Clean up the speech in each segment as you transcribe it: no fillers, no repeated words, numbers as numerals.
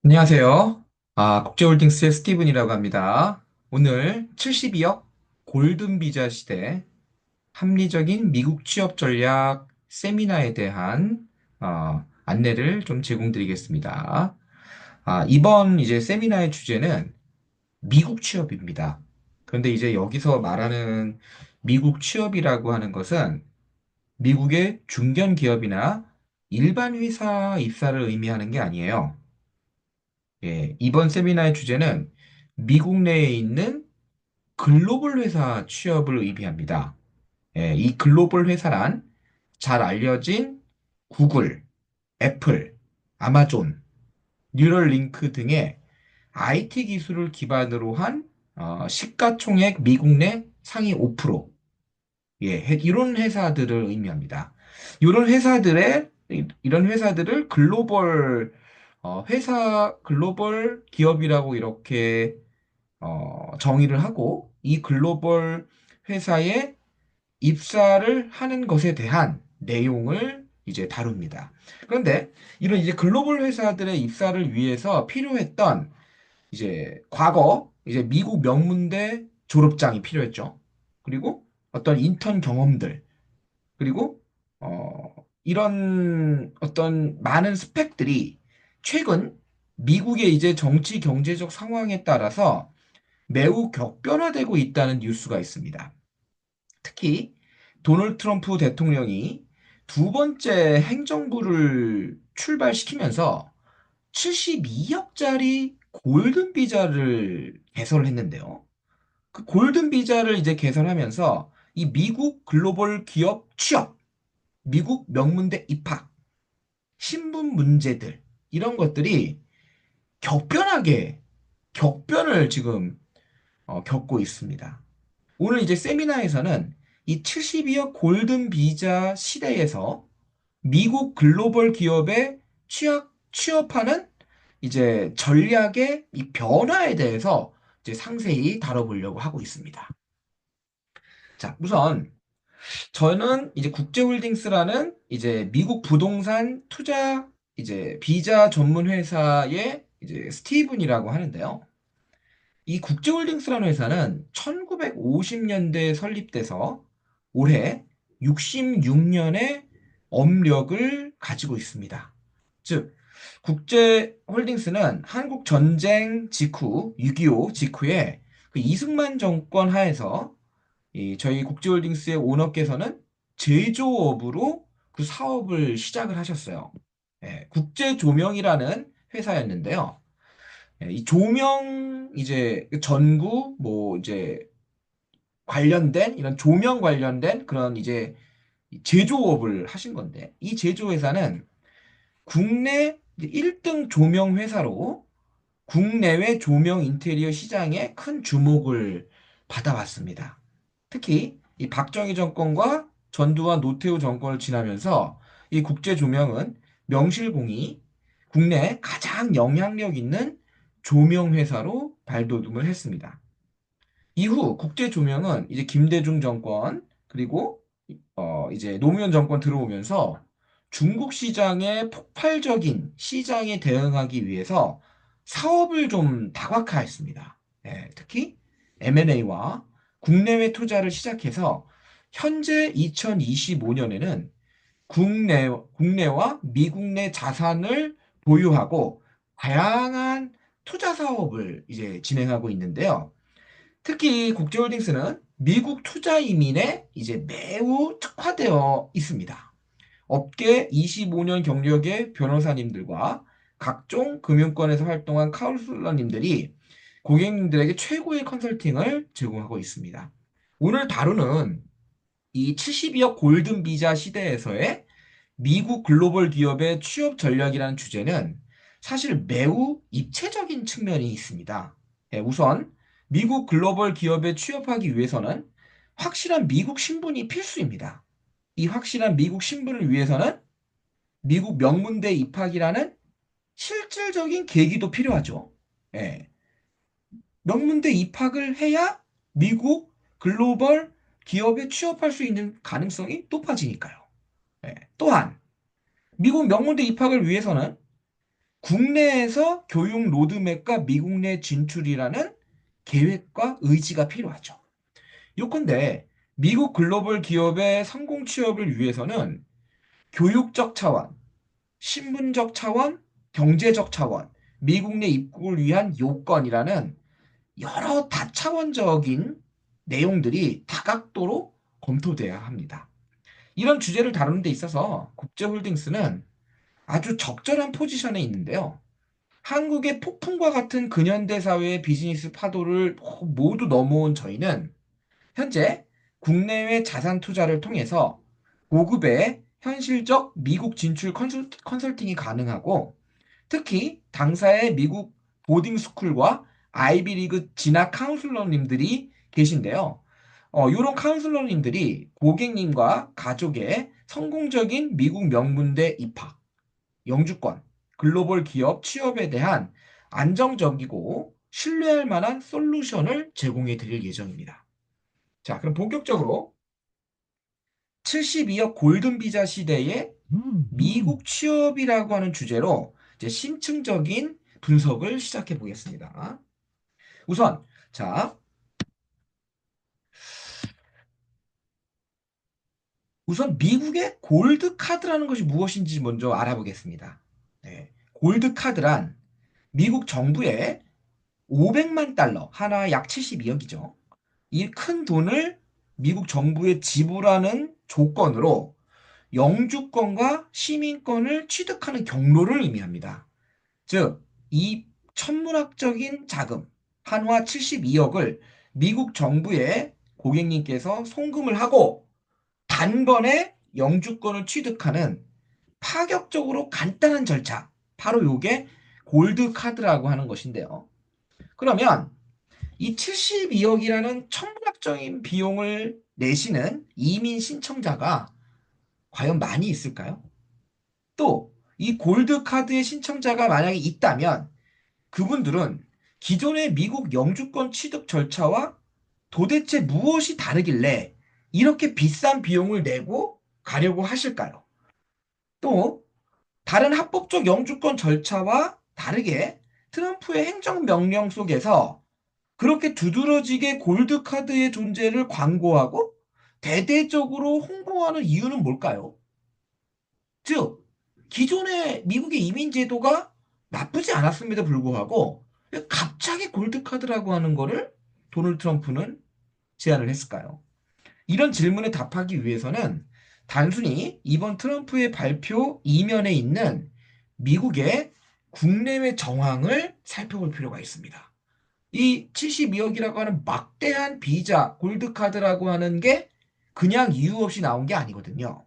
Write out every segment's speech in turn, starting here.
안녕하세요. 국제홀딩스의 스티븐이라고 합니다. 오늘 72억 골든 비자 시대 합리적인 미국 취업 전략 세미나에 대한 안내를 좀 제공드리겠습니다. 이번 이제 세미나의 주제는 미국 취업입니다. 그런데 이제 여기서 말하는 미국 취업이라고 하는 것은 미국의 중견 기업이나 일반 회사 입사를 의미하는 게 아니에요. 예, 이번 세미나의 주제는 미국 내에 있는 글로벌 회사 취업을 의미합니다. 예, 이 글로벌 회사란 잘 알려진 구글, 애플, 아마존, 뉴럴링크 등의 IT 기술을 기반으로 한 시가총액 미국 내 상위 5%, 예, 이런 회사들을 의미합니다. 이런 회사들을 글로벌 기업이라고 이렇게 정의를 하고 이 글로벌 회사에 입사를 하는 것에 대한 내용을 이제 다룹니다. 그런데 이런 이제 글로벌 회사들의 입사를 위해서 필요했던 이제 과거 이제 미국 명문대 졸업장이 필요했죠. 그리고 어떤 인턴 경험들, 그리고 이런 어떤 많은 스펙들이 최근 미국의 이제 정치 경제적 상황에 따라서 매우 격변화되고 있다는 뉴스가 있습니다. 특히 도널드 트럼프 대통령이 두 번째 행정부를 출발시키면서 72억짜리 골든 비자를 개설했는데요. 그 골든 비자를 이제 개설하면서 이 미국 글로벌 기업 취업, 미국 명문대 입학, 신분 문제들 이런 것들이 격변하게 격변을 지금 겪고 있습니다. 오늘 이제 세미나에서는 이 72억 골든 비자 시대에서 미국 글로벌 기업에 취업하는 이제 전략의 이 변화에 대해서 이제 상세히 다뤄보려고 하고 있습니다. 자, 우선 저는 이제 국제홀딩스라는 이제 미국 부동산 투자 이제 비자 전문 회사의 이제 스티븐이라고 하는데요. 이 국제홀딩스라는 회사는 1950년대에 설립돼서 올해 66년의 업력을 가지고 있습니다. 즉, 국제홀딩스는 한국 전쟁 직후, 6.25 직후에 그 이승만 정권 하에서 이 저희 국제홀딩스의 오너께서는 제조업으로 그 사업을 시작을 하셨어요. 예, 국제조명이라는 회사였는데요. 예, 이 조명 이제 전구 뭐 이제 관련된 이런 조명 관련된 그런 이제 제조업을 하신 건데 이 제조회사는 국내 1등 조명 회사로 국내외 조명 인테리어 시장에 큰 주목을 받아왔습니다. 특히 이 박정희 정권과 전두환 노태우 정권을 지나면서 이 국제 조명은 명실공히 국내 가장 영향력 있는 조명 회사로 발돋움을 했습니다. 이후 국제 조명은 이제 김대중 정권 그리고 이제 노무현 정권 들어오면서 중국 시장의 폭발적인 시장에 대응하기 위해서 사업을 좀 다각화했습니다. 예, 특히 M&A와 국내외 투자를 시작해서 현재 2025년에는 국내와 미국 내 자산을 보유하고 다양한 투자 사업을 이제 진행하고 있는데요. 특히 국제홀딩스는 미국 투자 이민에 이제 매우 특화되어 있습니다. 업계 25년 경력의 변호사님들과 각종 금융권에서 활동한 카운슬러님들이 고객님들에게 최고의 컨설팅을 제공하고 있습니다. 오늘 다루는 이 72억 골든 비자 시대에서의 미국 글로벌 기업의 취업 전략이라는 주제는 사실 매우 입체적인 측면이 있습니다. 예, 우선 미국 글로벌 기업에 취업하기 위해서는 확실한 미국 신분이 필수입니다. 이 확실한 미국 신분을 위해서는 미국 명문대 입학이라는 실질적인 계기도 필요하죠. 예, 명문대 입학을 해야 미국 글로벌 기업에 취업할 수 있는 가능성이 높아지니까요. 예, 또한 미국 명문대 입학을 위해서는 국내에서 교육 로드맵과 미국 내 진출이라는 계획과 의지가 필요하죠. 요컨대 미국 글로벌 기업의 성공 취업을 위해서는 교육적 차원, 신분적 차원, 경제적 차원, 미국 내 입국을 위한 요건이라는 여러 다차원적인 내용들이 다각도로 검토돼야 합니다. 이런 주제를 다루는 데 있어서 국제홀딩스는 아주 적절한 포지션에 있는데요. 한국의 폭풍과 같은 근현대 사회의 비즈니스 파도를 모두 넘어온 저희는 현재 국내외 자산 투자를 통해서 고급의 현실적 미국 진출 컨설팅이 가능하고 특히 당사의 미국 보딩스쿨과 아이비리그 진학 카운슬러님들이 계신데요. 이런 카운슬러님들이 고객님과 가족의 성공적인 미국 명문대 입학, 영주권, 글로벌 기업 취업에 대한 안정적이고 신뢰할 만한 솔루션을 제공해 드릴 예정입니다. 자, 그럼 본격적으로 72억 골든 비자 시대의 미국 취업이라고 하는 주제로 이제 심층적인 분석을 시작해 보겠습니다. 우선, 자, 우선 미국의 골드 카드라는 것이 무엇인지 먼저 알아보겠습니다. 네, 골드 카드란 미국 정부의 500만 달러, 하나 약 72억이죠. 이 큰 돈을 미국 정부에 지불하는 조건으로 영주권과 시민권을 취득하는 경로를 의미합니다. 즉, 이 천문학적인 자금, 한화 72억을 미국 정부에 고객님께서 송금을 하고 단번에 영주권을 취득하는 파격적으로 간단한 절차, 바로 이게 골드 카드라고 하는 것인데요. 그러면 이 72억이라는 천문학적인 비용을 내시는 이민 신청자가 과연 많이 있을까요? 또 이 골드 카드의 신청자가 만약에 있다면 그분들은 기존의 미국 영주권 취득 절차와 도대체 무엇이 다르길래 이렇게 비싼 비용을 내고 가려고 하실까요? 또 다른 합법적 영주권 절차와 다르게 트럼프의 행정명령 속에서 그렇게 두드러지게 골드카드의 존재를 광고하고 대대적으로 홍보하는 이유는 뭘까요? 즉, 기존의 미국의 이민 제도가 나쁘지 않았음에도 불구하고 갑자기 골드카드라고 하는 거를 도널드 트럼프는 제안을 했을까요? 이런 질문에 답하기 위해서는 단순히 이번 트럼프의 발표 이면에 있는 미국의 국내외 정황을 살펴볼 필요가 있습니다. 이 72억이라고 하는 막대한 비자, 골드카드라고 하는 게 그냥 이유 없이 나온 게 아니거든요.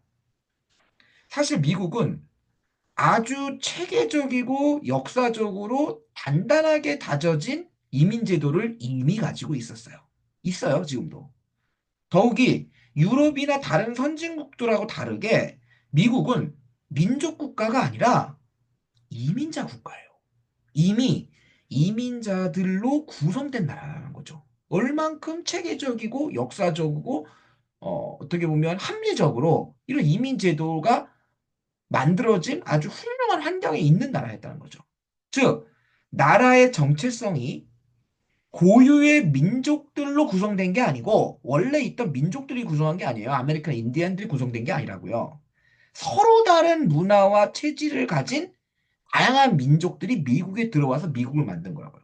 사실 미국은 아주 체계적이고 역사적으로 단단하게 다져진 이민제도를 이미 가지고 있었어요. 있어요, 지금도. 더욱이 유럽이나 다른 선진국들하고 다르게 미국은 민족 국가가 아니라 이민자 국가예요. 이미 이민자들로 구성된 나라라는 거죠. 얼만큼 체계적이고 역사적이고 어떻게 보면 합리적으로 이런 이민 제도가 만들어진 아주 훌륭한 환경에 있는 나라였다는 거죠. 즉, 나라의 정체성이 고유의 민족들로 구성된 게 아니고 원래 있던 민족들이 구성한 게 아니에요. 아메리칸 인디언들이 구성된 게 아니라고요. 서로 다른 문화와 체질을 가진 다양한 민족들이 미국에 들어와서 미국을 만든 거라고요.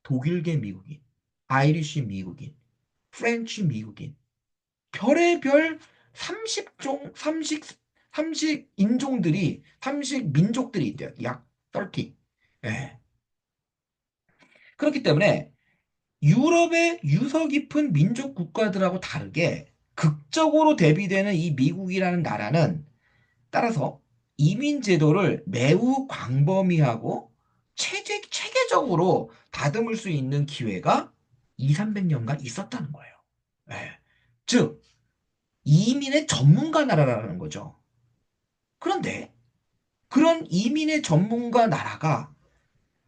독일계 미국인, 아이리쉬 미국인, 프렌치 미국인, 별의별 30종, 30 인종들이, 30 민족들이 있대요. 약 30. 예. 그렇기 때문에 유럽의 유서 깊은 민족 국가들하고 다르게 극적으로 대비되는 이 미국이라는 나라는 따라서 이민 제도를 매우 광범위하고 체계적으로 다듬을 수 있는 기회가 2, 300년간 있었다는 거예요. 예. 즉, 이민의 전문가 나라라는 거죠. 그런데 그런 이민의 전문가 나라가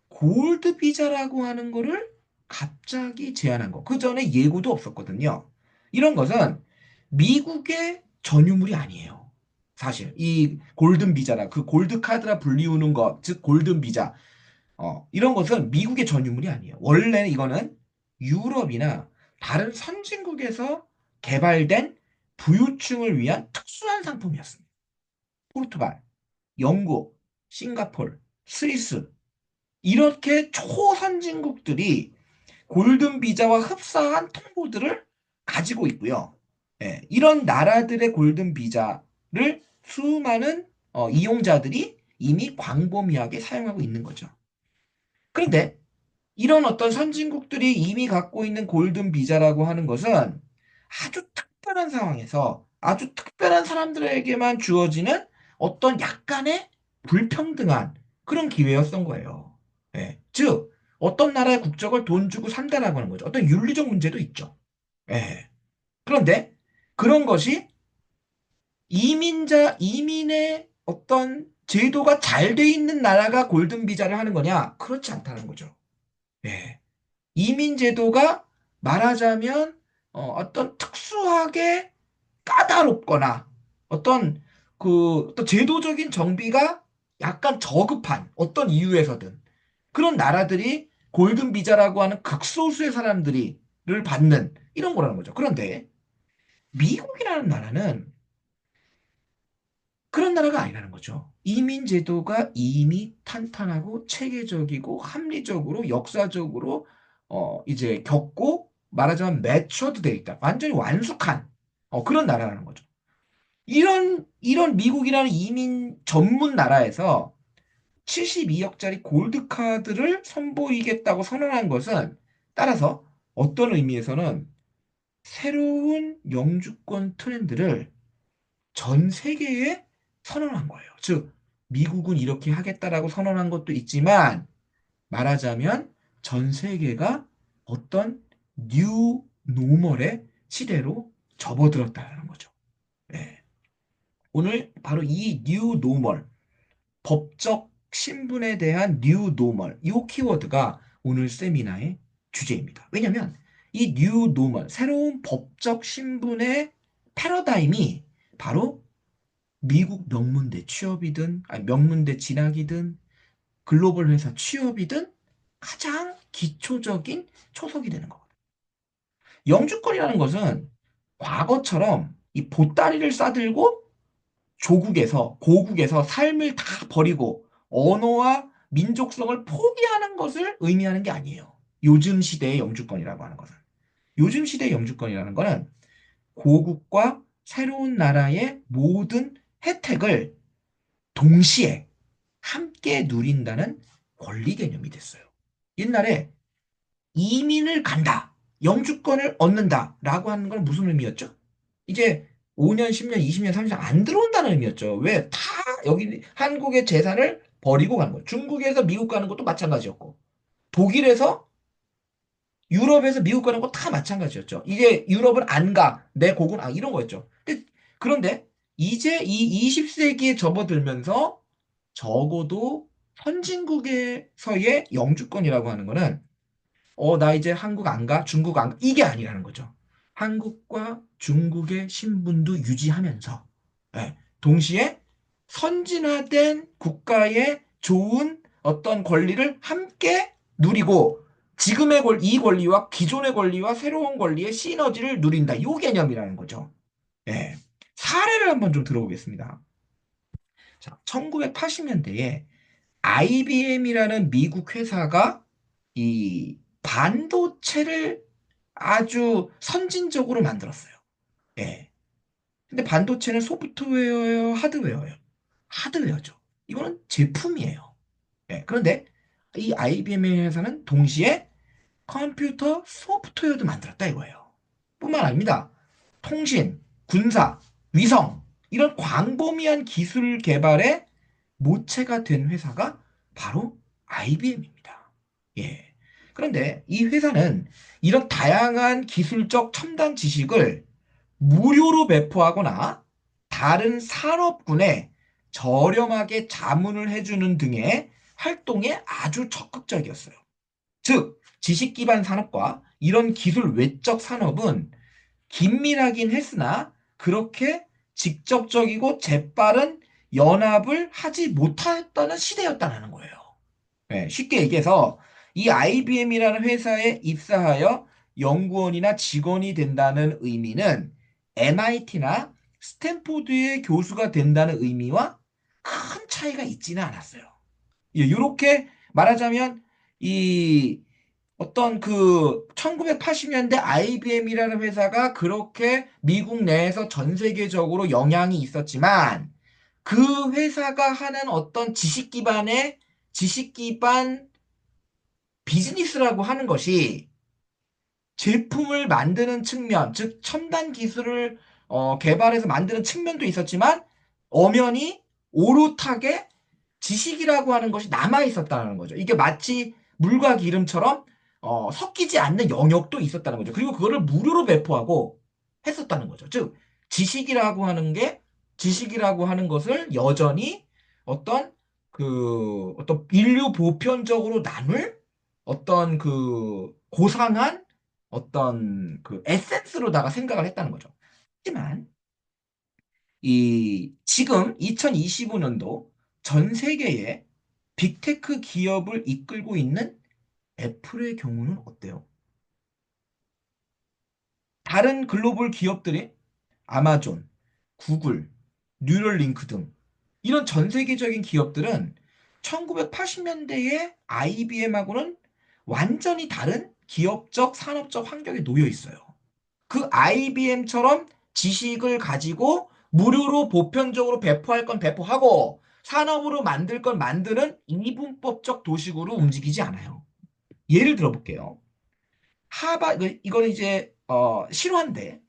골드 비자라고 하는 거를 갑자기 제안한 거. 그 전에 예고도 없었거든요. 이런 것은 미국의 전유물이 아니에요. 사실 이 골든 비자라 그 골드 카드라 불리우는 것, 즉 골든 비자 이런 것은 미국의 전유물이 아니에요. 원래는 이거는 유럽이나 다른 선진국에서 개발된 부유층을 위한 특수한 상품이었습니다. 포르투갈, 영국, 싱가폴, 스위스 이렇게 초선진국들이 골든 비자와 흡사한 통보들을 가지고 있고요. 예, 이런 나라들의 골든 비자를 수많은 이용자들이 이미 광범위하게 사용하고 있는 거죠. 그런데 이런 어떤 선진국들이 이미 갖고 있는 골든 비자라고 하는 것은 아주 특별한 상황에서 아주 특별한 사람들에게만 주어지는 어떤 약간의 불평등한 그런 기회였던 거예요. 예. 즉, 어떤 나라의 국적을 돈 주고 산다라고 하는 거죠. 어떤 윤리적 문제도 있죠. 예. 그런데 그런 것이 이민의 어떤 제도가 잘 돼 있는 나라가 골든 비자를 하는 거냐? 그렇지 않다는 거죠. 예. 이민 제도가 말하자면 어떤 특수하게 까다롭거나 어떤 어떤 제도적인 정비가 약간 저급한 어떤 이유에서든 그런 나라들이 골든 비자라고 하는 극소수의 사람들이를 받는 이런 거라는 거죠. 그런데 미국이라는 나라는 그런 나라가 아니라는 거죠. 이민 제도가 이미 탄탄하고 체계적이고 합리적으로 역사적으로 이제 겪고 말하자면 매처드 돼 있다. 완전히 완숙한 그런 나라라는 거죠. 이런 미국이라는 이민 전문 나라에서 72억짜리 골드카드를 선보이겠다고 선언한 것은 따라서 어떤 의미에서는 새로운 영주권 트렌드를 전 세계에 선언한 거예요. 즉, 미국은 이렇게 하겠다라고 선언한 것도 있지만 말하자면 전 세계가 어떤 뉴 노멀의 시대로 접어들었다는 거죠. 예. 오늘 바로 이 뉴 노멀, 법적 신분에 대한 뉴 노멀, 이 키워드가 오늘 세미나의 주제입니다. 왜냐하면 이 뉴 노멀, 새로운 법적 신분의 패러다임이 바로 미국 명문대 취업이든, 아니 명문대 진학이든, 글로벌 회사 취업이든 가장 기초적인 초석이 되는 거거든요. 영주권이라는 것은 과거처럼 이 보따리를 싸들고 고국에서 삶을 다 버리고 언어와 민족성을 포기하는 것을 의미하는 게 아니에요. 요즘 시대의 영주권이라고 하는 것은. 요즘 시대의 영주권이라는 것은 고국과 새로운 나라의 모든 혜택을 동시에 함께 누린다는 권리 개념이 됐어요. 옛날에 이민을 간다, 영주권을 얻는다라고 하는 건 무슨 의미였죠? 이제 5년, 10년, 20년, 30년 안 들어온다는 의미였죠. 왜? 다 여기 한국의 재산을 버리고 가는 거예요. 중국에서 미국 가는 것도 마찬가지였고, 독일에서 유럽에서 미국 가는 거 다 마찬가지였죠. 이제 유럽은 안 가. 내 곡은 이런 거였죠. 그런데 이제 이 20세기에 접어들면서 적어도 선진국에서의 영주권이라고 하는 거는 나 이제 한국 안 가, 중국 안 가, 이게 아니라는 거죠. 한국과 중국의 신분도 유지하면서 동시에 선진화된 국가의 좋은 어떤 권리를 함께 누리고 지금의 이 권리와 기존의 권리와 새로운 권리의 시너지를 누린다. 이 개념이라는 거죠. 예. 사례를 한번 좀 들어보겠습니다. 자, 1980년대에 IBM이라는 미국 회사가 이 반도체를 아주 선진적으로 만들었어요. 예. 근데 반도체는 소프트웨어예요, 하드웨어예요? 하드웨어죠. 이거는 제품이에요. 예. 그런데 이 IBM 회사는 동시에 컴퓨터 소프트웨어도 만들었다 이거예요. 뿐만 아닙니다. 통신, 군사, 위성 이런 광범위한 기술 개발에 모체가 된 회사가 바로 IBM입니다. 예. 그런데 이 회사는 이런 다양한 기술적 첨단 지식을 무료로 배포하거나 다른 산업군에 저렴하게 자문을 해주는 등의 활동에 아주 적극적이었어요. 즉, 지식 기반 산업과 이런 기술 외적 산업은 긴밀하긴 했으나 그렇게 직접적이고 재빠른 연합을 하지 못했다는 시대였다는 거예요. 네, 쉽게 얘기해서 이 IBM이라는 회사에 입사하여 연구원이나 직원이 된다는 의미는 MIT나 스탠포드의 교수가 된다는 의미와 큰 차이가 있지는 않았어요. 이렇게 말하자면 이 어떤 그 1980년대 IBM이라는 회사가 그렇게 미국 내에서 전 세계적으로 영향이 있었지만 그 회사가 하는 어떤 지식 기반 비즈니스라고 하는 것이 제품을 만드는 측면, 즉 첨단 기술을 개발해서 만드는 측면도 있었지만 엄연히 오롯하게 지식이라고 하는 것이 남아 있었다는 거죠. 이게 마치 물과 기름처럼 섞이지 않는 영역도 있었다는 거죠. 그리고 그거를 무료로 배포하고 했었다는 거죠. 즉 지식이라고 하는 것을 여전히 어떤 어떤 인류 보편적으로 나눌 어떤 그 고상한 어떤 그 에센스로다가 생각을 했다는 거죠. 하지만 이 지금 2025년도 전 세계에 빅테크 기업을 이끌고 있는 애플의 경우는 어때요? 다른 글로벌 기업들이 아마존, 구글, 뉴럴링크 등 이런 전 세계적인 기업들은 1980년대의 IBM하고는 완전히 다른 기업적, 산업적 환경에 놓여 있어요. 그 IBM처럼 지식을 가지고 무료로 보편적으로 배포할 건 배포하고 산업으로 만들 건 만드는 이분법적 도식으로 움직이지 않아요. 예를 들어 볼게요. 이거는 이제 실화인데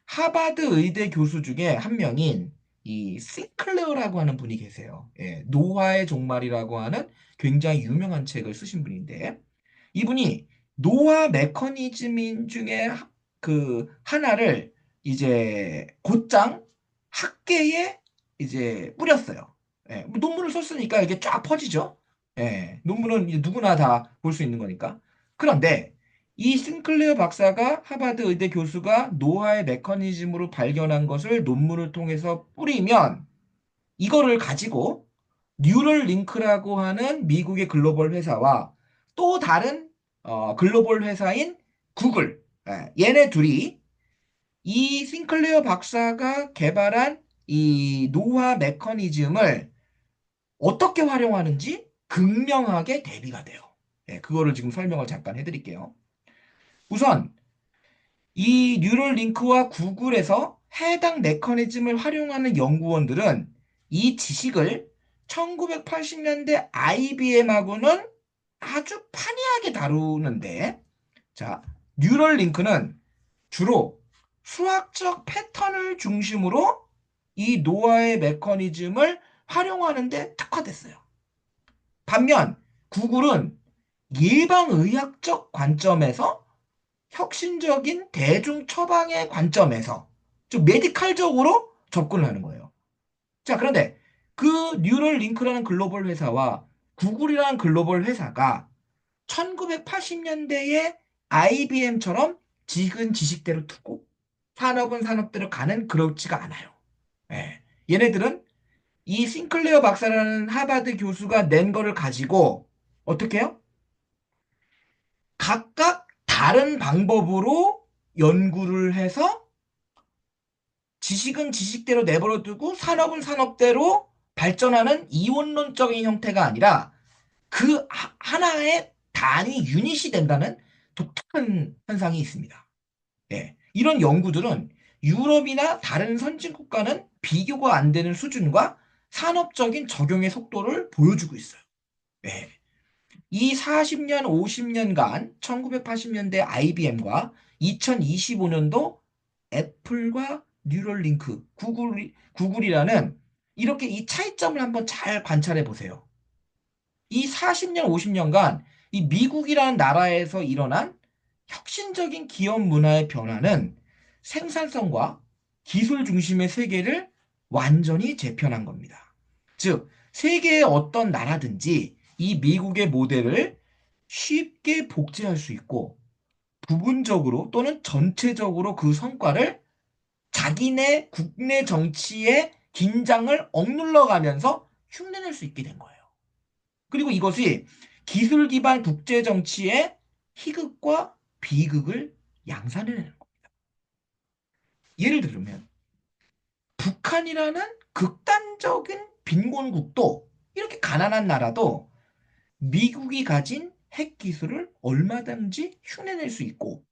하버드 의대 교수 중에 한 명인 이 싱클레어라고 하는 분이 계세요. 예, 노화의 종말이라고 하는 굉장히 유명한 책을 쓰신 분인데 이분이 노화 메커니즘 중에 그 하나를 이제 곧장 학계에 이제 뿌렸어요. 예, 뭐 논문을 썼으니까 이게 쫙 퍼지죠. 예, 논문은 이제 누구나 다 볼 수 있는 거니까. 그런데 이 싱클레어 박사가 하버드 의대 교수가 노화의 메커니즘으로 발견한 것을 논문을 통해서 뿌리면 이거를 가지고 뉴럴 링크라고 하는 미국의 글로벌 회사와 또 다른 글로벌 회사인 구글, 얘네 둘이 이 싱클레어 박사가 개발한 이 노화 메커니즘을 어떻게 활용하는지 극명하게 대비가 돼요. 예, 그거를 지금 설명을 잠깐 해드릴게요. 우선 이 뉴럴링크와 구글에서 해당 메커니즘을 활용하는 연구원들은 이 지식을 1980년대 IBM하고는 아주 판이하게 다루는데, 자, 뉴럴링크는 주로 수학적 패턴을 중심으로 이 노화의 메커니즘을 활용하는 데 특화됐어요. 반면 구글은 예방의학적 관점에서 혁신적인 대중 처방의 관점에서 좀 메디칼적으로 접근을 하는 거예요. 자, 그런데 그 뉴럴링크라는 글로벌 회사와 구글이라는 글로벌 회사가 1980년대에 IBM처럼 지식은 지식대로 두고 산업은 산업대로 가는 그렇지가 않아요. 예. 얘네들은 이 싱클레어 박사라는 하버드 교수가 낸 거를 가지고 어떻게 해요? 각각 다른 방법으로 연구를 해서 지식은 지식대로 내버려 두고 산업은 산업대로 발전하는 이원론적인 형태가 아니라 그 하나의 단위 유닛이 된다는 독특한 현상이 있습니다. 예. 이런 연구들은 유럽이나 다른 선진 국가는 비교가 안 되는 수준과 산업적인 적용의 속도를 보여주고 있어요. 예. 이 40년, 50년간 1980년대 IBM과 2025년도 애플과 뉴럴링크, 구글이라는 이렇게 이 차이점을 한번 잘 관찰해 보세요. 이 40년, 50년간 이 미국이라는 나라에서 일어난 혁신적인 기업 문화의 변화는 생산성과 기술 중심의 세계를 완전히 재편한 겁니다. 즉, 세계의 어떤 나라든지 이 미국의 모델을 쉽게 복제할 수 있고 부분적으로 또는 전체적으로 그 성과를 자기네 국내 정치의 긴장을 억눌러 가면서 흉내낼 수 있게 된 거예요. 그리고 이것이 기술 기반 국제 정치의 희극과 비극을 양산해내는 거예요. 예를 들면 북한이라는 극단적인 빈곤국도, 이렇게 가난한 나라도 미국이 가진 핵 기술을 얼마든지 흉내낼 수 있고,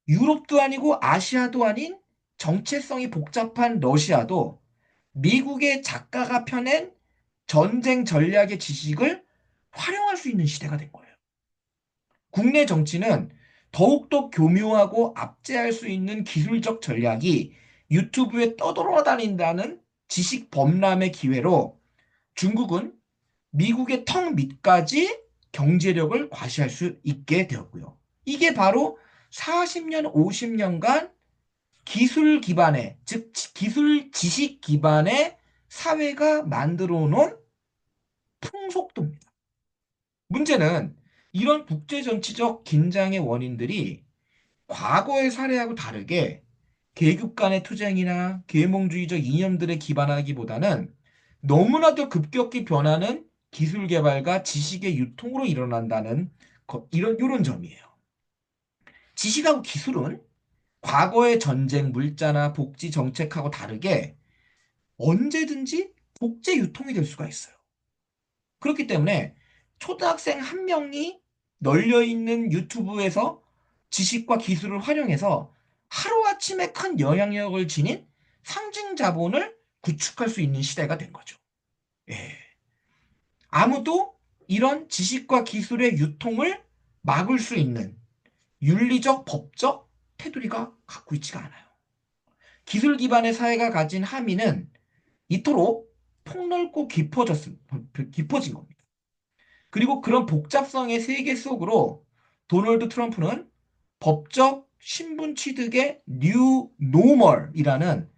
유럽도 아니고 아시아도 아닌 정체성이 복잡한 러시아도 미국의 작가가 펴낸 전쟁 전략의 지식을 활용할 수 있는 시대가 된 거예요. 국내 정치는 더욱더 교묘하고 압제할 수 있는 기술적 전략이 유튜브에 떠돌아다닌다는 지식 범람의 기회로 중국은 미국의 턱 밑까지 경제력을 과시할 수 있게 되었고요. 이게 바로 40년, 50년간 기술 기반의, 즉 기술 지식 기반의 사회가 만들어 놓은 풍속도입니다. 문제는 이런 국제 정치적 긴장의 원인들이 과거의 사례하고 다르게 계급 간의 투쟁이나 계몽주의적 이념들에 기반하기보다는 너무나도 급격히 변하는 기술 개발과 지식의 유통으로 일어난다는 이런 점이에요. 지식하고 기술은 과거의 전쟁, 물자나 복지 정책하고 다르게 언제든지 국제 유통이 될 수가 있어요. 그렇기 때문에 초등학생 한 명이 널려있는 유튜브에서 지식과 기술을 활용해서 하루아침에 큰 영향력을 지닌 상징 자본을 구축할 수 있는 시대가 된 거죠. 예. 아무도 이런 지식과 기술의 유통을 막을 수 있는 윤리적, 법적 테두리가 갖고 있지가 않아요. 기술 기반의 사회가 가진 함의는 이토록 폭넓고 깊어진 겁니다. 그리고 그런 복잡성의 세계 속으로 도널드 트럼프는 법적 신분 취득의 뉴 노멀이라는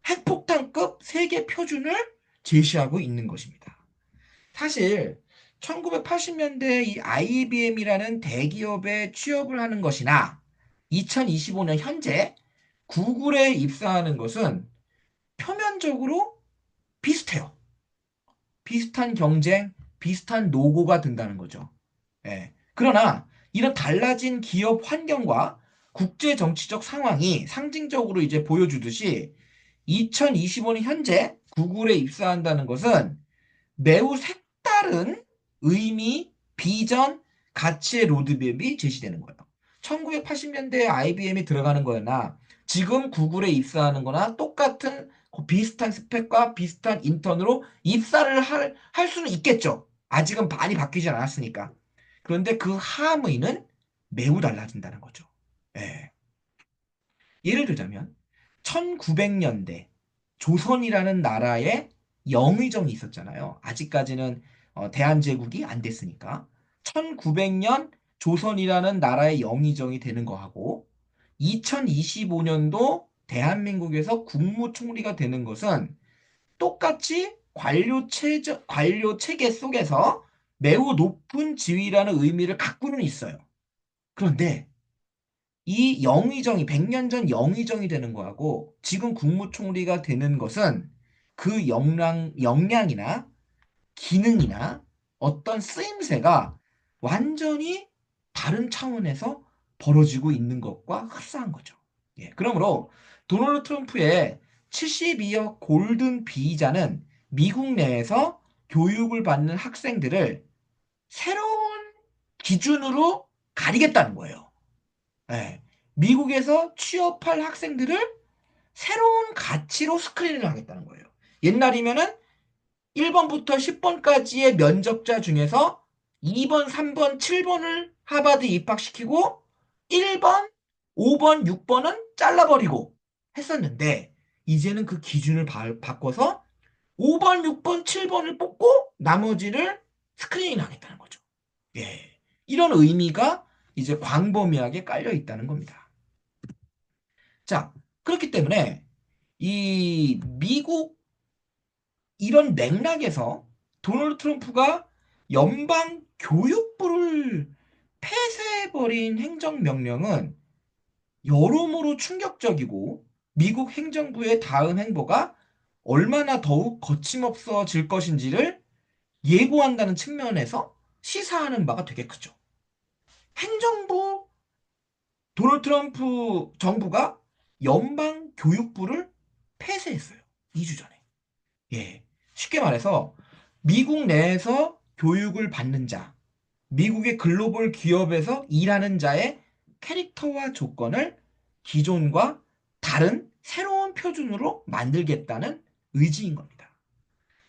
핵폭탄급 세계 표준을 제시하고 있는 것입니다. 사실 1980년대 이 IBM이라는 대기업에 취업을 하는 것이나 2025년 현재 구글에 입사하는 것은 표면적으로 비슷해요. 비슷한 경쟁, 비슷한 노고가 된다는 거죠. 예. 그러나 이런 달라진 기업 환경과 국제 정치적 상황이 상징적으로 이제 보여주듯이 2025년 현재 구글에 입사한다는 것은 매우 색다른 의미, 비전, 가치의 로드맵이 제시되는 거예요. 1980년대에 IBM이 들어가는 거나 지금 구글에 입사하는 거나 똑같은 비슷한 스펙과 비슷한 인턴으로 입사를 할 수는 있겠죠. 아직은 많이 바뀌지 않았으니까. 그런데 그 함의는 매우 달라진다는 거죠. 예. 예를 들자면 1900년대 조선이라는 나라의 영의정이 있었잖아요. 아직까지는 대한제국이 안 됐으니까. 1900년 조선이라는 나라의 영의정이 되는 거하고 2025년도 대한민국에서 국무총리가 되는 것은 똑같이 관료 체계 속에서 매우 높은 지위라는 의미를 갖고는 있어요. 그런데 이 영의정이 100년 전 영의정이 되는 거하고 지금 국무총리가 되는 것은 그 역량이나 기능이나 어떤 쓰임새가 완전히 다른 차원에서 벌어지고 있는 것과 흡사한 거죠. 예, 그러므로 도널드 트럼프의 72억 골든 비자는 미국 내에서 교육을 받는 학생들을 새로운 기준으로 가리겠다는 거예요. 예, 미국에서 취업할 학생들을 새로운 가치로 스크린을 하겠다는 거예요. 옛날이면은 1번부터 10번까지의 면접자 중에서 2번, 3번, 7번을 하버드 입학시키고 1번, 5번, 6번은 잘라버리고 했었는데 이제는 그 기준을 바꿔서 5번, 6번, 7번을 뽑고 나머지를 스크리닝 하겠다는 거죠. 예. 이런 의미가 이제 광범위하게 깔려 있다는 겁니다. 자, 그렇기 때문에 이 미국 이런 맥락에서 도널드 트럼프가 연방 교육부를 폐쇄해버린 행정명령은 여러모로 충격적이고 미국 행정부의 다음 행보가 얼마나 더욱 거침없어질 것인지를 예고한다는 측면에서 시사하는 바가 되게 크죠. 행정부 도널드 트럼프 정부가 연방 교육부를 폐쇄했어요. 2주 전에. 예. 쉽게 말해서 미국 내에서 교육을 받는 자, 미국의 글로벌 기업에서 일하는 자의 캐릭터와 조건을 기존과 다른 새로운 표준으로 만들겠다는 의지인 겁니다.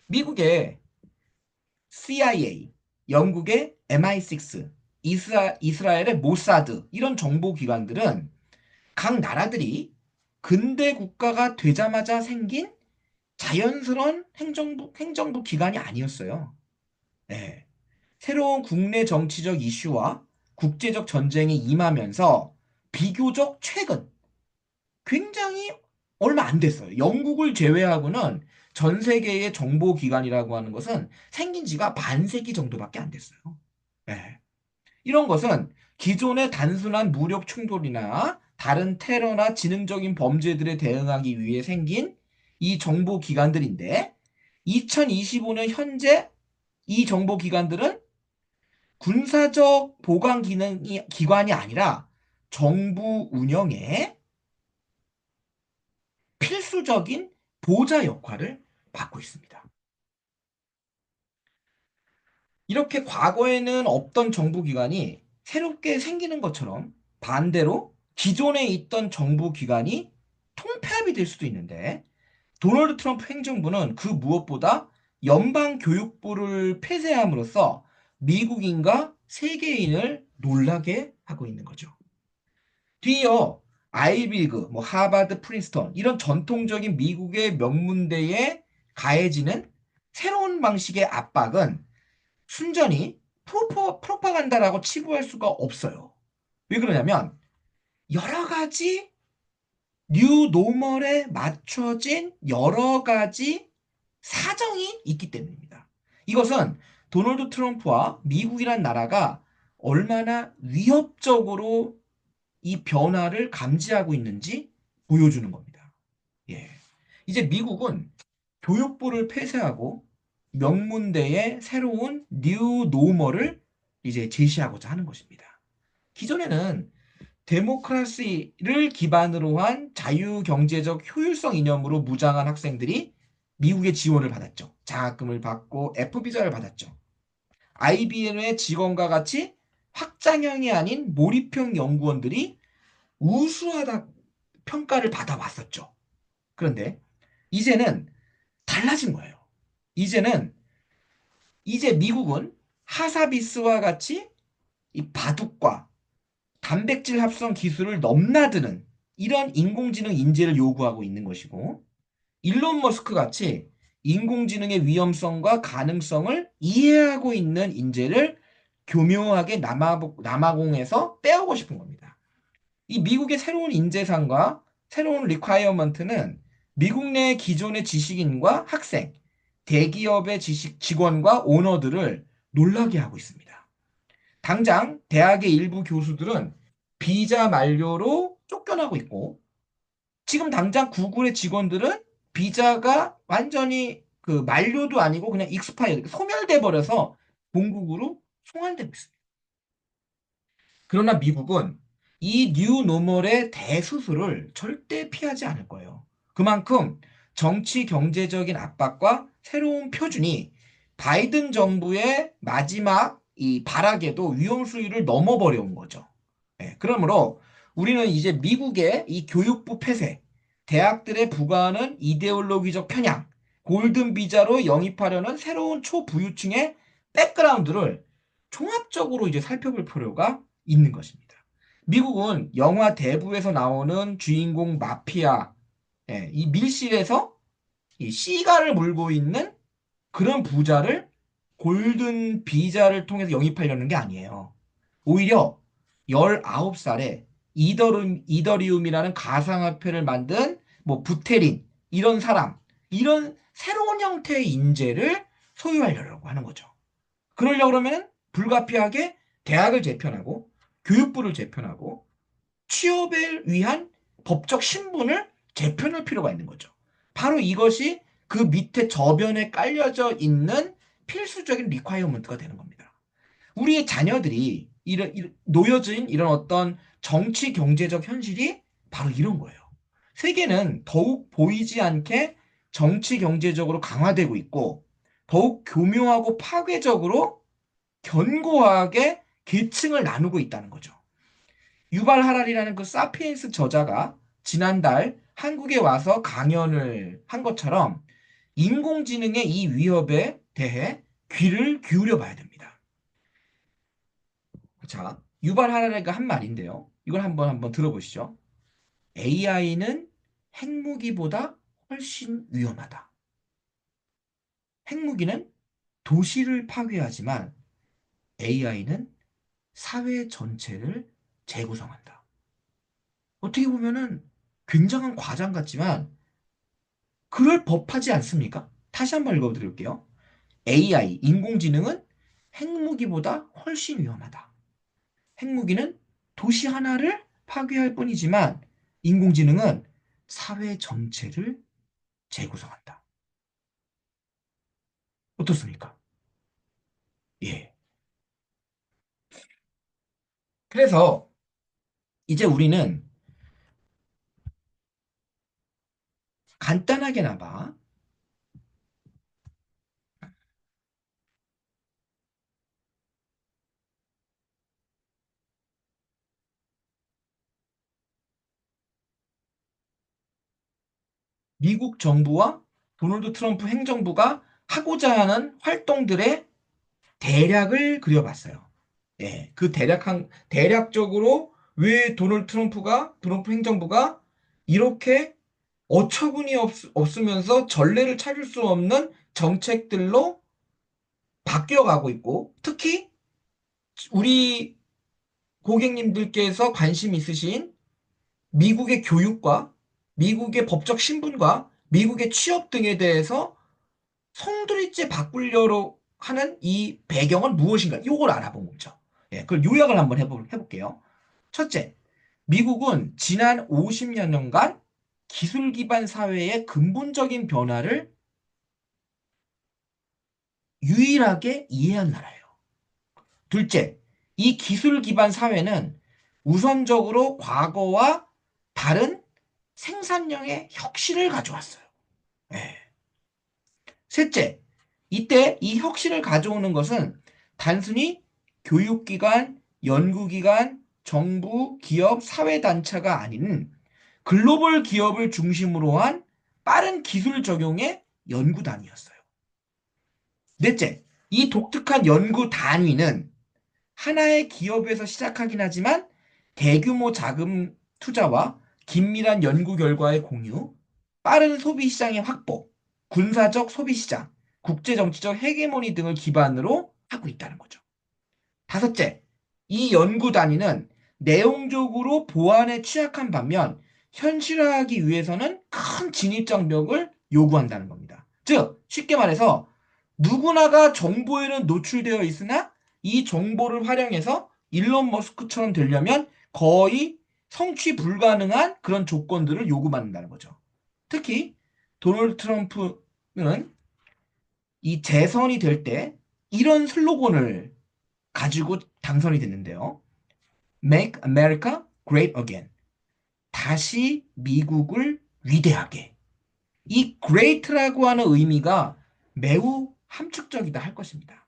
미국의 CIA, 영국의 MI6, 이스라엘의 모사드 이런 정보기관들은 각 나라들이 근대 국가가 되자마자 생긴 자연스러운 행정부 기관이 아니었어요. 네. 새로운 국내 정치적 이슈와 국제적 전쟁이 임하면서 비교적 최근, 굉장히 얼마 안 됐어요. 영국을 제외하고는 전 세계의 정보기관이라고 하는 것은 생긴 지가 반세기 정도밖에 안 됐어요. 네. 이런 것은 기존의 단순한 무력 충돌이나 다른 테러나 지능적인 범죄들에 대응하기 위해 생긴 이 정보기관들인데 2025년 현재 이 정보기관들은 군사적 보강 기관이 아니라 정부 운영에 필수적인 보좌 역할을 받고 있습니다. 이렇게 과거에는 없던 정부기관이 새롭게 생기는 것처럼 반대로 기존에 있던 정부기관이 통폐합이 될 수도 있는데 도널드 트럼프 행정부는 그 무엇보다 연방교육부를 폐쇄함으로써 미국인과 세계인을 놀라게 하고 있는 거죠. 뒤이어 아이비리그, 하버드, 프린스턴 이런 전통적인 미국의 명문대에 가해지는 새로운 방식의 압박은 순전히 프로파간다라고 치부할 수가 없어요. 왜 그러냐면 여러 가지 뉴 노멀에 맞춰진 여러 가지 사정이 있기 때문입니다. 이것은 도널드 트럼프와 미국이란 나라가 얼마나 위협적으로 이 변화를 감지하고 있는지 보여주는 겁니다. 예. 이제 미국은 교육부를 폐쇄하고 명문대의 새로운 뉴 노멀을 이제 제시하고자 하는 것입니다. 기존에는 데모크라시를 기반으로 한 자유경제적 효율성 이념으로 무장한 학생들이 미국의 지원을 받았죠. 장학금을 받고 F비자를 받았죠. IBM의 직원과 같이 확장형이 아닌 몰입형 연구원들이 우수하다 평가를 받아왔었죠. 그런데 이제는 달라진 거예요. 이제는 이제 미국은 하사비스와 같이 이 바둑과 단백질 합성 기술을 넘나드는 이런 인공지능 인재를 요구하고 있는 것이고 일론 머스크 같이 인공지능의 위험성과 가능성을 이해하고 있는 인재를 교묘하게 남아공에서 빼오고 싶은 겁니다. 이 미국의 새로운 인재상과 새로운 리콰이어먼트는 미국 내 기존의 지식인과 학생, 대기업의 직원과 오너들을 놀라게 하고 있습니다. 당장 대학의 일부 교수들은 비자 만료로 쫓겨나고 있고 지금 당장 구글의 직원들은 비자가 완전히 그 만료도 아니고 그냥 익스파이어, 소멸돼 버려서 본국으로 송환되고 있습니다. 그러나 미국은 이 뉴 노멀의 대수술을 절대 피하지 않을 거예요. 그만큼 정치 경제적인 압박과 새로운 표준이 바이든 정부의 마지막 이 발악에도 위험 수위를 넘어버려온 거죠. 예, 그러므로 우리는 이제 미국의 이 교육부 폐쇄, 대학들에 부과하는 이데올로기적 편향, 골든 비자로 영입하려는 새로운 초부유층의 백그라운드를 종합적으로 이제 살펴볼 필요가 있는 것입니다. 미국은 영화 대부에서 나오는 주인공 마피아, 예, 이 밀실에서 이 시가를 물고 있는 그런 부자를 골든 비자를 통해서 영입하려는 게 아니에요. 오히려 19살에 이더리움이라는 가상화폐를 만든 부테린 이런 사람, 이런 새로운 형태의 인재를 소유하려고 하는 거죠. 그러려고 그러면 불가피하게 대학을 재편하고 교육부를 재편하고 취업을 위한 법적 신분을 재편할 필요가 있는 거죠. 바로 이것이 그 밑에 저변에 깔려져 있는 필수적인 리콰이어먼트가 되는 겁니다. 우리의 자녀들이 놓여진 이런 어떤 정치 경제적 현실이 바로 이런 거예요. 세계는 더욱 보이지 않게 정치 경제적으로 강화되고 있고 더욱 교묘하고 파괴적으로 견고하게 계층을 나누고 있다는 거죠. 유발 하랄이라는 그 사피엔스 저자가 지난달 한국에 와서 강연을 한 것처럼 인공지능의 이 위협에 대해 귀를 기울여 봐야 됩니다. 자, 유발 하랄레가 한 말인데요. 이걸 한번 들어보시죠. AI는 핵무기보다 훨씬 위험하다. 핵무기는 도시를 파괴하지만 AI는 사회 전체를 재구성한다. 어떻게 보면은 굉장한 과장 같지만 그럴 법하지 않습니까? 다시 한번 읽어드릴게요. AI, 인공지능은 핵무기보다 훨씬 위험하다. 핵무기는 도시 하나를 파괴할 뿐이지만 인공지능은 사회 전체를 재구성한다. 어떻습니까? 예. 그래서 이제 우리는 간단하게나마 미국 정부와 도널드 트럼프 행정부가 하고자 하는 활동들의 대략을 그려봤어요. 예, 그 대략적으로 왜 트럼프 행정부가 이렇게 어처구니 없으면서 전례를 찾을 수 없는 정책들로 바뀌어가고 있고, 특히 우리 고객님들께서 관심 있으신 미국의 교육과 미국의 법적 신분과 미국의 취업 등에 대해서 송두리째 바꾸려고 하는 이 배경은 무엇인가? 이걸 알아본 거죠. 예, 그걸 요약을 한번 해볼게요. 첫째, 미국은 지난 50여 년간 기술 기반 사회의 근본적인 변화를 유일하게 이해한 나라예요. 둘째, 이 기술 기반 사회는 우선적으로 과거와 다른 생산력의 혁신을 가져왔어요. 예. 셋째, 이때 이 혁신을 가져오는 것은 단순히 교육기관, 연구기관, 정부, 기업, 사회단체가 아닌 글로벌 기업을 중심으로 한 빠른 기술 적용의 연구 단위였어요. 넷째, 이 독특한 연구 단위는 하나의 기업에서 시작하긴 하지만 대규모 자금 투자와 긴밀한 연구 결과의 공유, 빠른 소비 시장의 확보, 군사적 소비 시장, 국제 정치적 헤게모니 등을 기반으로 하고 있다는 거죠. 다섯째, 이 연구 단위는 내용적으로 보완에 취약한 반면 현실화하기 위해서는 큰 진입장벽을 요구한다는 겁니다. 즉, 쉽게 말해서 누구나가 정보에는 노출되어 있으나 이 정보를 활용해서 일론 머스크처럼 되려면 거의 성취 불가능한 그런 조건들을 요구받는다는 거죠. 특히 도널드 트럼프는 이 재선이 될 때 이런 슬로건을 가지고 당선이 됐는데요. Make America Great Again. 다시 미국을 위대하게. 이 great라고 하는 의미가 매우 함축적이다 할 것입니다.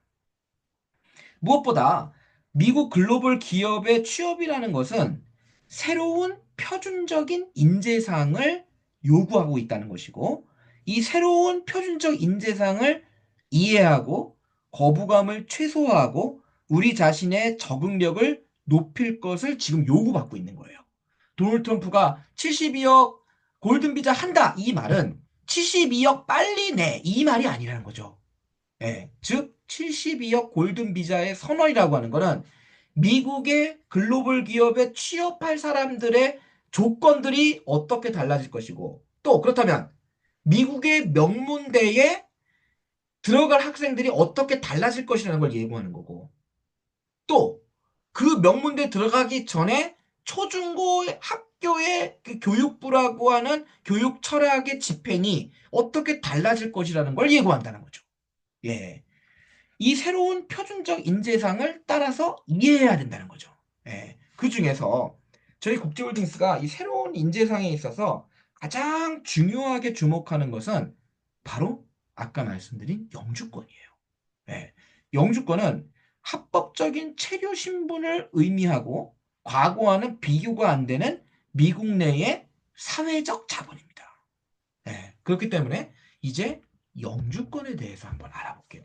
무엇보다 미국 글로벌 기업의 취업이라는 것은 새로운 표준적인 인재상을 요구하고 있다는 것이고, 이 새로운 표준적 인재상을 이해하고 거부감을 최소화하고 우리 자신의 적응력을 높일 것을 지금 요구받고 있는 거예요. 도널드 트럼프가 72억 골든비자 한다 이 말은 72억 빨리 내 이 말이 아니라는 거죠. 예, 즉 72억 골든 비자의 선언이라고 하는 것은 미국의 글로벌 기업에 취업할 사람들의 조건들이 어떻게 달라질 것이고 또 그렇다면 미국의 명문대에 들어갈 학생들이 어떻게 달라질 것이라는 걸 예고하는 거고 또 그 명문대 들어가기 전에 초중고 학교의 그 교육부라고 하는 교육 철학의 집행이 어떻게 달라질 것이라는 걸 예고한다는 거죠. 예. 이 새로운 표준적 인재상을 따라서 이해해야 된다는 거죠. 예. 그 중에서 저희 국제홀딩스가 이 새로운 인재상에 있어서 가장 중요하게 주목하는 것은 바로 아까 말씀드린 영주권이에요. 예. 영주권은 합법적인 체류 신분을 의미하고 과거와는 비교가 안 되는 미국 내의 사회적 자본입니다. 예. 그렇기 때문에 이제 영주권에 대해서 한번 알아볼게요.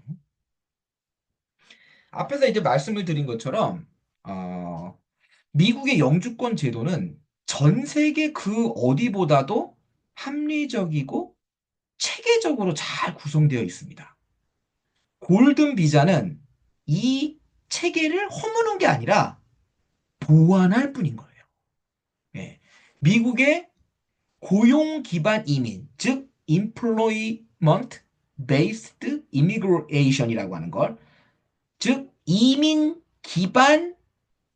앞에서 이제 말씀을 드린 것처럼 미국의 영주권 제도는 전 세계 그 어디보다도 합리적이고 체계적으로 잘 구성되어 있습니다. 골든 비자는 이 체계를 허무는 게 아니라 보완할 뿐인 거예요. 예. 미국의 고용 기반 이민, 즉 employment based immigration이라고 하는 걸, 즉 이민 기반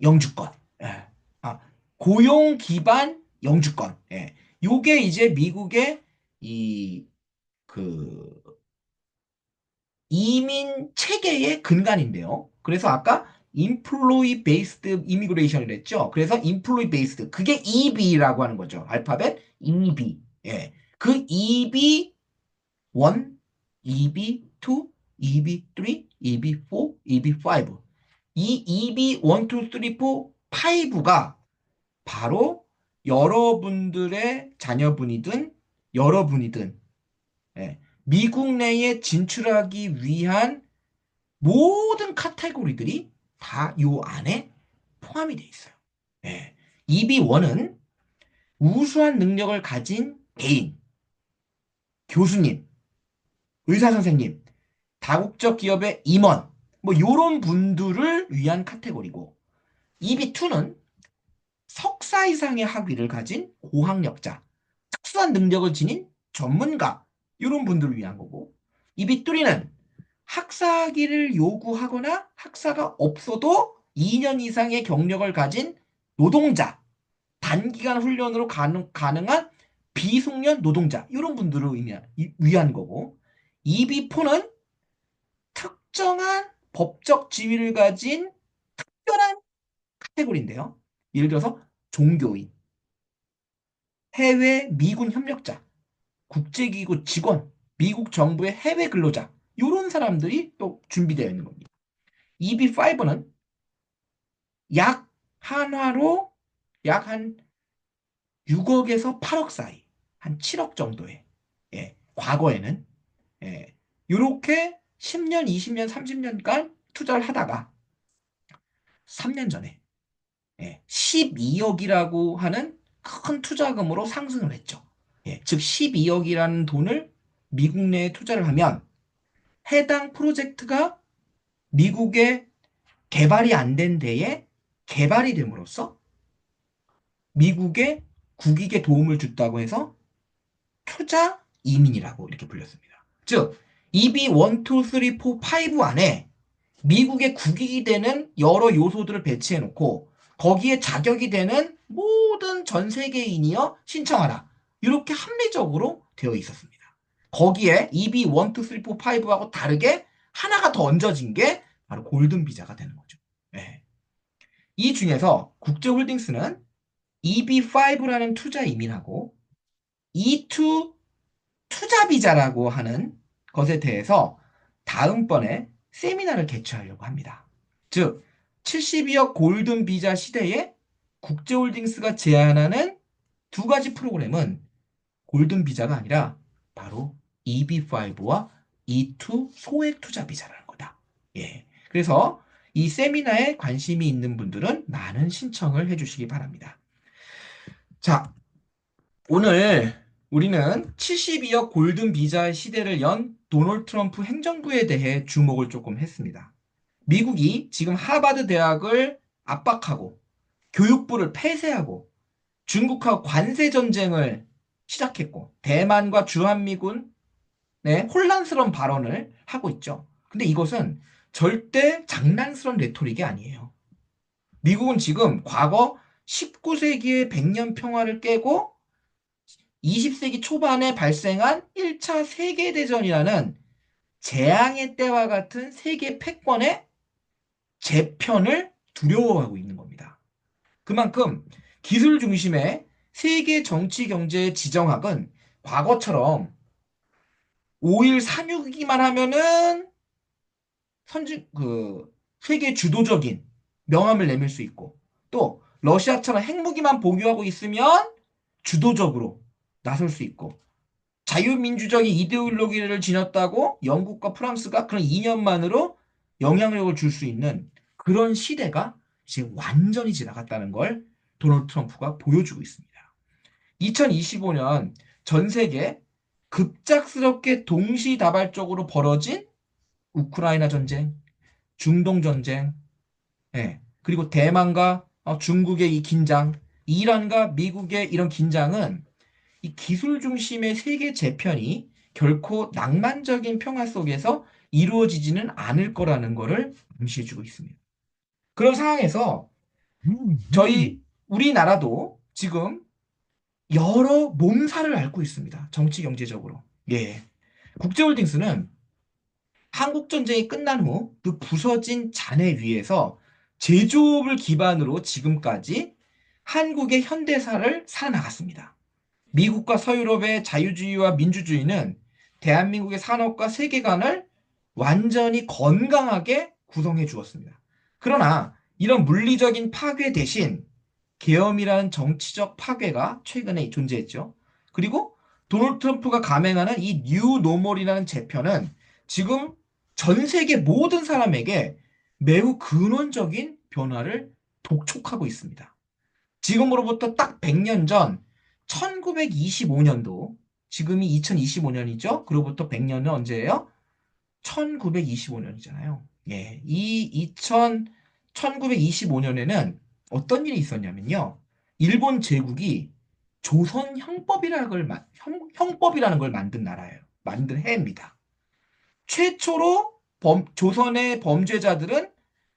영주권. 예. 아, 고용 기반 영주권. 예. 요게 이제 미국의 이 그 이민 체계의 근간인데요. 그래서 아까 employee based immigration이라 했죠. 그래서 employee based 그게 EB라고 하는 거죠. 알파벳 EB. 예. 그 EB 1, EB 2, EB 3, EB 4, EB 5. 이 EB 1, 2, 3, 4, 5가 바로 여러분들의 자녀분이든 여러분이든 예, 미국 내에 진출하기 위한 모든 카테고리들이 다 요 안에 포함이 돼 있어요. 예. EB1은 우수한 능력을 가진 개인, 교수님, 의사 선생님, 다국적 기업의 임원, 뭐 요런 분들을 위한 카테고리고 EB2는 석사 이상의 학위를 가진 고학력자, 특수한 능력을 지닌 전문가, 이런 분들을 위한 거고, 이 빗돌이는 학사학위를 요구하거나 학사가 없어도 2년 이상의 경력을 가진 노동자, 단기간 훈련으로 가능한 비숙련 노동자, 이런 분들을 위한 거고, EB4는 특정한 법적 지위를 가진 특별한 카테고리인데요. 예를 들어서 종교인, 해외 미군 협력자, 국제기구 직원, 미국 정부의 해외 근로자, 이런 사람들이 또 준비되어 있는 겁니다. EB5는 약 한화로 약 한 6억에서 8억 사이, 한 7억 정도의, 예, 과거에는, 예, 이렇게 10년, 20년, 30년간 투자를 하다가 3년 전에, 예, 12억이라고 하는 큰 투자금으로 상승을 했죠. 예, 즉 12억이라는 돈을 미국 내에 투자를 하면 해당 프로젝트가 미국에 개발이 안 된 데에 개발이 됨으로써 미국의 국익에 도움을 줬다고 해서 투자 이민이라고 이렇게 불렸습니다. 즉, EB 1, 2, 3, 4, 5 안에 미국의 국익이 되는 여러 요소들을 배치해 놓고 거기에 자격이 되는 모든 전 세계인이여 신청하라. 이렇게 합리적으로 되어 있었습니다. 거기에 EB 1, 2, 3, 4, 5하고 다르게 하나가 더 얹어진 게 바로 골든 비자가 되는 거죠. 네. 이 중에서 국제홀딩스는 EB5라는 투자 이민하고 E2 투자 비자라고 하는 것에 대해서 다음번에 세미나를 개최하려고 합니다. 즉, 72억 골든 비자 시대에 국제홀딩스가 제안하는 두 가지 프로그램은 골든 비자가 아니라 바로 EB5와 E2 소액 투자 비자라는 거다. 예. 그래서 이 세미나에 관심이 있는 분들은 많은 신청을 해주시기 바랍니다. 자, 오늘 우리는 72억 골든 비자 시대를 연 도널드 트럼프 행정부에 대해 주목을 조금 했습니다. 미국이 지금 하버드 대학을 압박하고 교육부를 폐쇄하고 중국하고 관세 전쟁을 시작했고 대만과 주한미군의 혼란스러운 발언을 하고 있죠. 근데 이것은 절대 장난스러운 레토릭이 아니에요. 미국은 지금 과거 19세기의 백년 평화를 깨고 20세기 초반에 발생한 1차 세계대전이라는 재앙의 때와 같은 세계 패권의 재편을 두려워하고 있는 겁니다. 그만큼 기술 중심의 세계 정치 경제의 지정학은 과거처럼 5일 산유기만 하면은 세계 주도적인 명함을 내밀 수 있고, 또 러시아처럼 핵무기만 보유하고 있으면 주도적으로 나설 수 있고, 자유민주적인 이데올로기를 지녔다고 영국과 프랑스가 그런 2년만으로 영향력을 줄 수 있는 그런 시대가 이제 완전히 지나갔다는 걸 도널드 트럼프가 보여주고 있습니다. 2025년 전 세계 급작스럽게 동시다발적으로 벌어진 우크라이나 전쟁, 중동 전쟁, 예, 그리고 대만과 중국의 이 긴장, 이란과 미국의 이런 긴장은 이 기술 중심의 세계 재편이 결코 낭만적인 평화 속에서 이루어지지는 않을 거라는 것을 암시해주고 있습니다. 그런 상황에서 저희 우리나라도 지금 여러 몸살을 앓고 있습니다. 정치 경제적으로. 예. 국제홀딩스는 한국 전쟁이 끝난 후 그 부서진 잔해 위에서 제조업을 기반으로 지금까지 한국의 현대사를 살아나갔습니다. 미국과 서유럽의 자유주의와 민주주의는 대한민국의 산업과 세계관을 완전히 건강하게 구성해 주었습니다. 그러나 이런 물리적인 파괴 대신 계엄이라는 정치적 파괴가 최근에 존재했죠. 그리고 도널드 트럼프가 감행하는 이 뉴 노멀이라는 재편은 지금 전 세계 모든 사람에게 매우 근원적인 변화를 독촉하고 있습니다. 지금으로부터 딱 100년 전 1925년도, 지금이 2025년이죠. 그로부터 100년은 언제예요? 1925년이잖아요. 예, 이 1925년에는 어떤 일이 있었냐면요. 일본 제국이 조선 형법이라는 걸 만든 나라예요. 만든 해입니다. 최초로 조선의 범죄자들은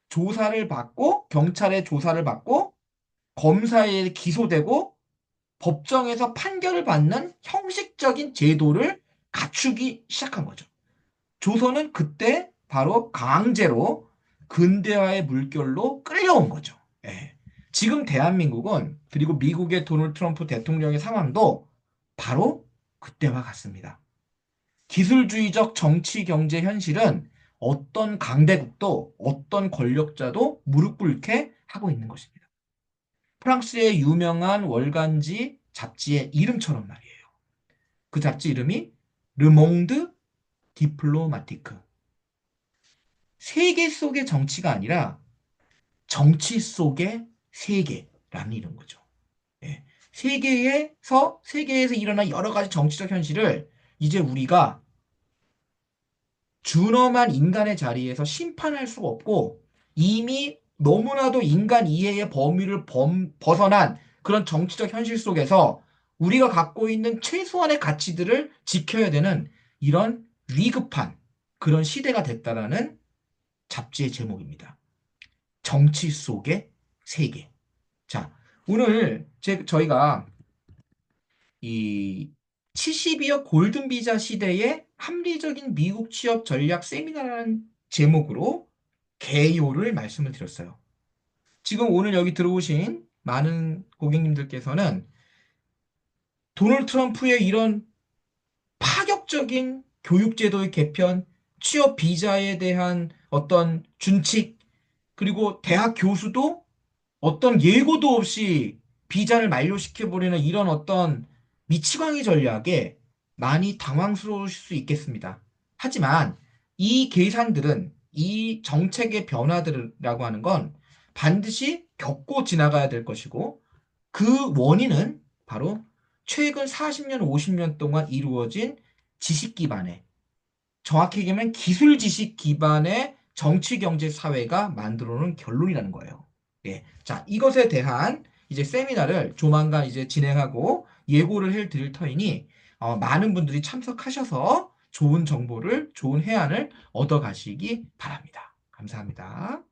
조사를 받고, 경찰의 조사를 받고, 검사에 기소되고, 법정에서 판결을 받는 형식적인 제도를 갖추기 시작한 거죠. 조선은 그때 바로 강제로 근대화의 물결로 끌려온 거죠. 예. 지금 대한민국은, 그리고 미국의 도널드 트럼프 대통령의 상황도 바로 그때와 같습니다. 기술주의적 정치 경제 현실은 어떤 강대국도 어떤 권력자도 무릎 꿇게 하고 있는 것입니다. 프랑스의 유명한 월간지 잡지의 이름처럼 말이에요. 그 잡지 이름이 르몽드 디플로마티크. 세계 속의 정치가 아니라 정치 속의 세계라는 이런 거죠. 예. 세계에서 일어난 여러 가지 정치적 현실을 이제 우리가 준엄한 인간의 자리에서 심판할 수가 없고, 이미 너무나도 인간 이해의 범위를 벗어난 그런 정치적 현실 속에서 우리가 갖고 있는 최소한의 가치들을 지켜야 되는 이런 위급한 그런 시대가 됐다라는 잡지의 제목입니다. 정치 속의 세계. 자, 오늘 저희가 이 72억 골든 비자 시대의 합리적인 미국 취업 전략 세미나라는 제목으로 개요를 말씀을 드렸어요. 지금 오늘 여기 들어오신 많은 고객님들께서는 도널드 트럼프의 이런 파격적인 교육제도의 개편, 취업 비자에 대한 어떤 준칙, 그리고 대학 교수도 어떤 예고도 없이 비자를 만료시켜버리는 이런 어떤 미치광이 전략에 많이 당황스러우실 수 있겠습니다. 하지만 이 계산들은, 이 정책의 변화들이라고 하는 건 반드시 겪고 지나가야 될 것이고, 그 원인은 바로 최근 40년, 50년 동안 이루어진 지식 기반의, 정확히 얘기하면 기술 지식 기반의 정치, 경제, 사회가 만들어 놓은 결론이라는 거예요. 예. 자, 이것에 대한 이제 세미나를 조만간 이제 진행하고 예고를 해 드릴 터이니, 많은 분들이 참석하셔서 좋은 정보를, 좋은 해안을 얻어 가시기 바랍니다. 감사합니다.